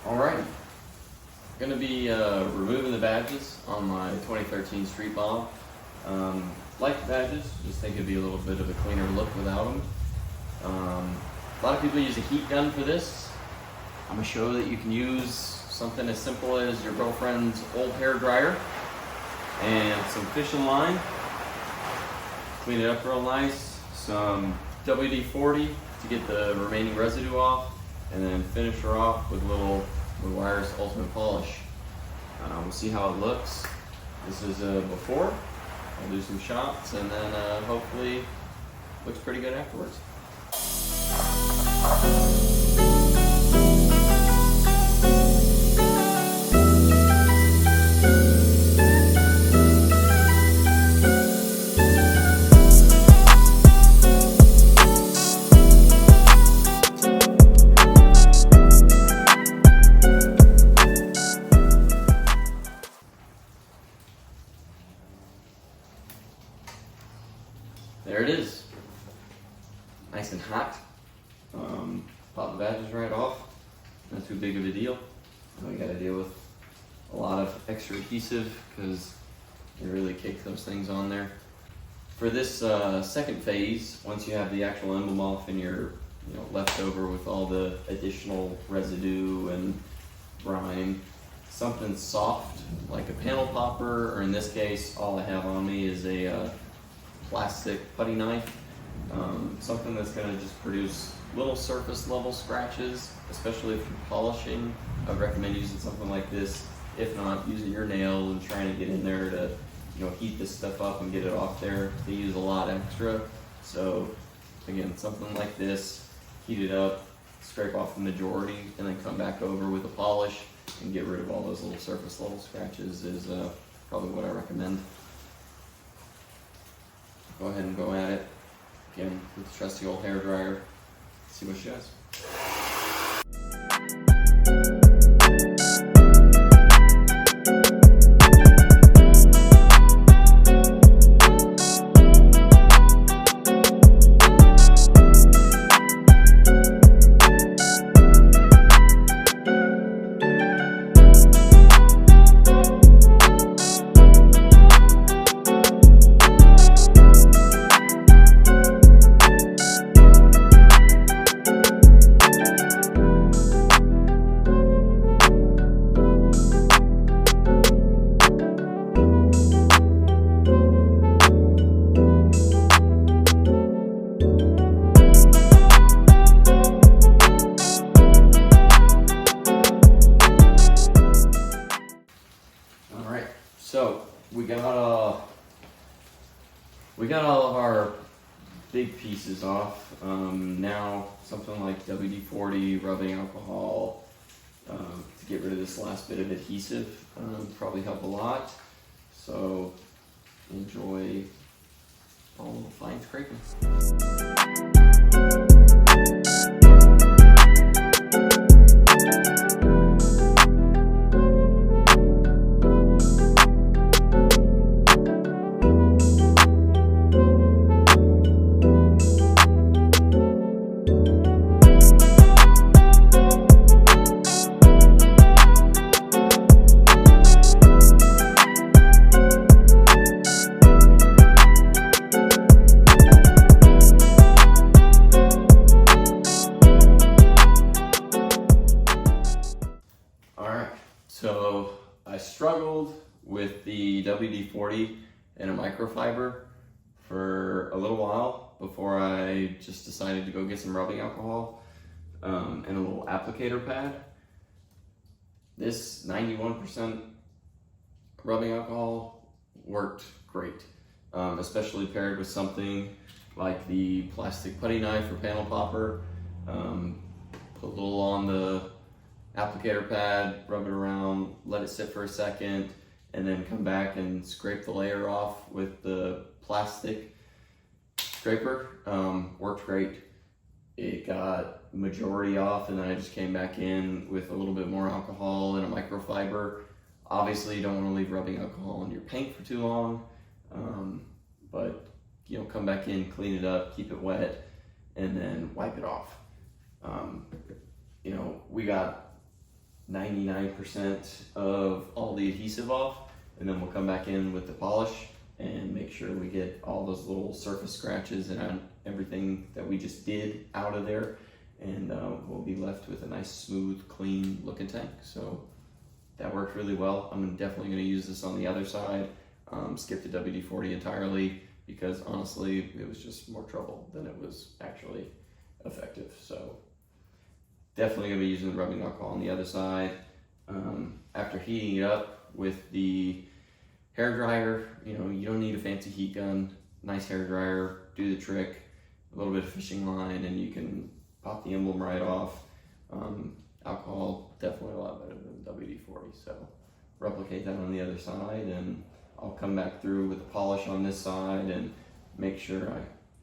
Alrighty, gonna be removing the badges on my 2013 Street Bomb. Like the badges, just think it'd be a little bit of a cleaner look without them. A lot of people use a heat gun for this. I'm gonna show that you can use something as simple as your girlfriend's old hair dryer and some fishing line. Clean it up real nice. Some WD-40 to get the remaining residue off, and then finish her off with a little Wire's Ultimate Polish. We'll see how it looks. This is before. I'll do some shots, and then hopefully looks pretty good afterwards. There it is, nice and hot. Pop the badges right off, not too big of a deal. Now we gotta deal with a lot of extra adhesive because you really kick those things on there. For this second phase, once you have the actual emblem off and you're left over with all the additional residue and brine, something soft like a panel popper, or in this case, all I have on me is a plastic putty knife, something that's going to just produce little surface level scratches, especially if you're polishing. I would recommend using something like this. If not, using your nail and trying to get in there to heat this stuff up and get it off there. They use a lot extra. So again, something like this, heat it up, scrape off the majority, and then come back over with a polish and get rid of all those little surface level scratches is probably what I recommend. Go ahead and go at it again with the trusty old hair dryer. See what she does. So we got all of our big pieces off. Now something like WD-40, rubbing alcohol, to get rid of this last bit of adhesive probably help a lot. So enjoy all the fine scraping. So I struggled with the WD-40 and a microfiber for a little while before I just decided to go get some rubbing alcohol and a little applicator pad. This 91% rubbing alcohol worked great, especially paired with something like the plastic putty knife or panel popper. Put a little on the applicator pad, rub it around, let it sit for a second, and then come back and scrape the layer off with the plastic scraper. Worked great. It got majority off, and then I just came back in with a little bit more alcohol and a microfiber. Obviously you don't want to leave rubbing alcohol on your paint for too long, but come back in, clean it up, keep it wet, and then wipe it off. We got 99% of all the adhesive off, and then we'll come back in with the polish and make sure we get all those little surface scratches and everything that we just did out of there, and we'll be left with a nice, smooth, clean looking tank. So that worked really well. I'm definitely going to use this on the other side. Skip the WD-40 entirely, because honestly it was just more trouble than it was actually effective. So definitely going to be using the rubbing alcohol on the other side. After heating it up with the hair dryer, you know, you don't need a fancy heat gun. Nice hair dryer, do the trick. A little bit of fishing line and you can pop the emblem right off. Alcohol, definitely a lot better than WD-40. So replicate that on the other side, and I'll come back through with the polish on this side and make sure I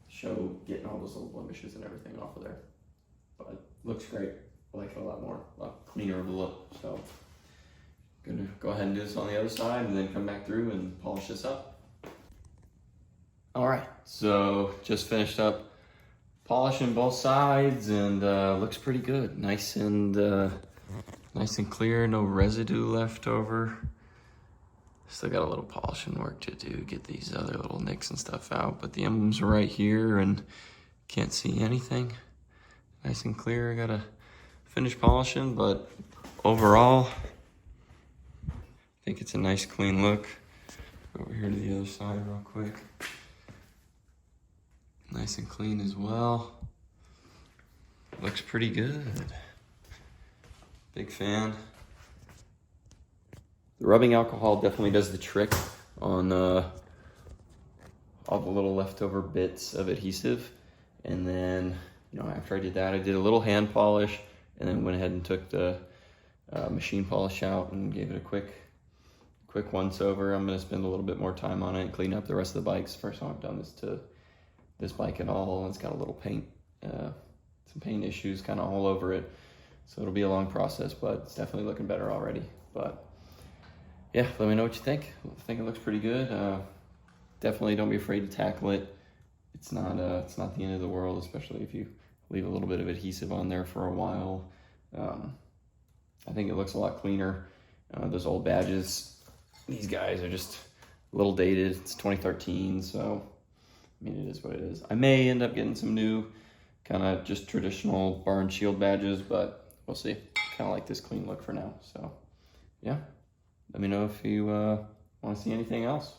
show getting all those little blemishes and everything off of there. But looks great. I like it a lot more, a lot cleaner of a look. So gonna go ahead and do this on the other side and then come back through and polish this up. All right, so just finished up polishing both sides, and looks pretty good. Nice and clear, no residue left over. Still got a little polishing work to do, get these other little nicks and stuff out, but the emblems are right here and can't see anything. Nice and clear. I gotta finish polishing, but overall, I think it's a nice clean look. Go over here to the other side real quick. Nice and clean as well. Looks pretty good. Big fan. The rubbing alcohol definitely does the trick on all the little leftover bits of adhesive. And then, you know, after I did that, I did a little hand polish and then went ahead and took the machine polish out and gave it a quick once over. I'm gonna spend a little bit more time on it and clean up the rest of the bikes. First time I've done this to this bike at all. It's got a little paint, some paint issues kind of all over it. So it'll be a long process, but it's definitely looking better already. But yeah, let me know what you think. I think it looks pretty good. Definitely don't be afraid to tackle it. It's not the end of the world, especially if you leave a little bit of adhesive on there for a while. I think it looks a lot cleaner. Those old badges, these guys are just a little dated. It's 2013, so I mean, it is what it is. I may end up getting some new kind of just traditional bar and shield badges, but we'll see. Kind of like this clean look for now. So yeah, let me know if you want to see anything else.